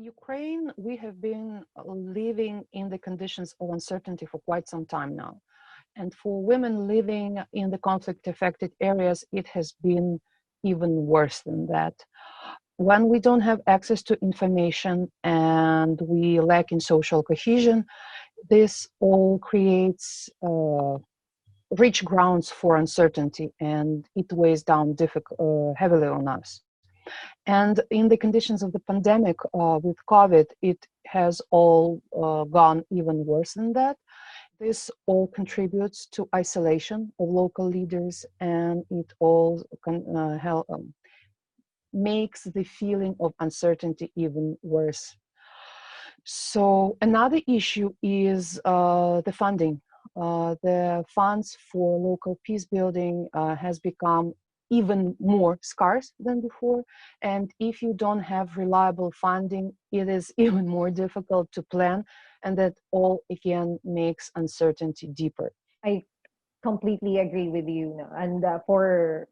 In Ukraine, we have been living in the conditions of uncertainty for quite some time now. And for women living in the conflict-affected areas, it has been even worse than that. When we don't have access to information and we lack in social cohesion, this all creates rich grounds for uncertainty, and it weighs down heavily on us. And in the conditions of the pandemic with COVID, it has all gone even worse than that. This all contributes to isolation of local leaders, and it all makes the feeling of uncertainty even worse. So another issue is the funding. The funds for local peace building has become even more scarce than before. And if you don't have reliable funding, it is even more difficult to plan, and that all again makes uncertainty deeper. I completely agree with you. And for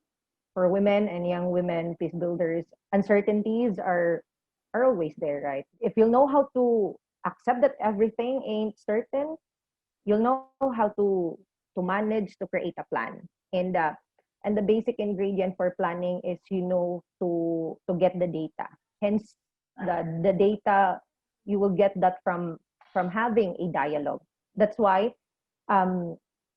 women and young women peace builders, uncertainties are always there, right? If you'll know how to accept that everything ain't certain, you'll know how to manage to create a plan. And the basic ingredient for planning is to get the data. Hence the data, you will get that from having a dialogue. That's why um,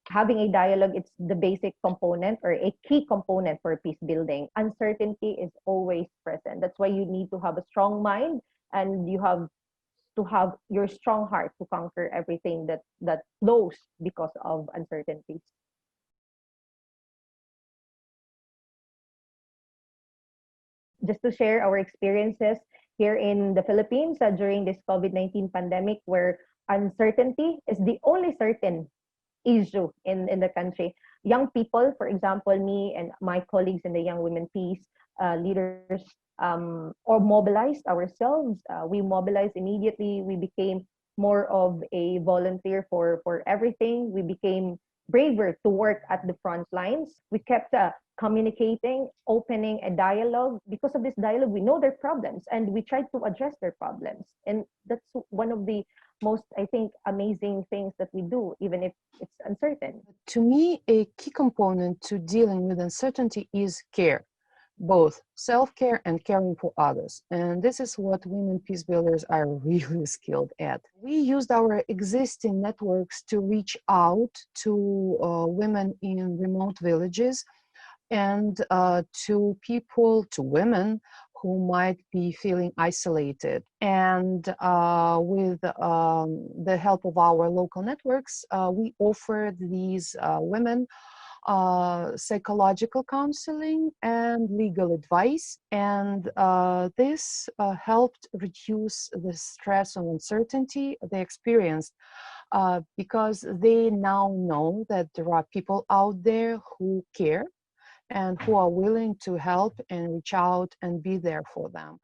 having a dialogue, it's the basic component or a key component for peace building. Uncertainty is always present. That's why you need to have a strong mind, and you have to have your strong heart to conquer everything that flows because of uncertainties. Just to share our experiences here in the Philippines during this COVID-19 pandemic, where uncertainty is the only certain issue in the country. Young people, for example, me and my colleagues in the Young Women Peace leaders, or mobilized ourselves. We mobilized immediately. We became more of a volunteer for everything. We became braver to work at the front lines. We kept communicating, opening a dialogue. Because of this dialogue, we know their problems and we tried to address their problems. And that's one of the most, I think, amazing things that we do, even if it's uncertain. To me, a key component to dealing with uncertainty is care, both self-care and caring for others. And this is what women peace builders are really skilled at. We used our existing networks to reach out to women in remote villages and to women who might be feeling isolated. And with the help of our local networks, we offered these women psychological counseling and legal advice. And this helped reduce the stress and uncertainty they experienced, because they now know that there are people out there who care and who are willing to help and reach out and be there for them.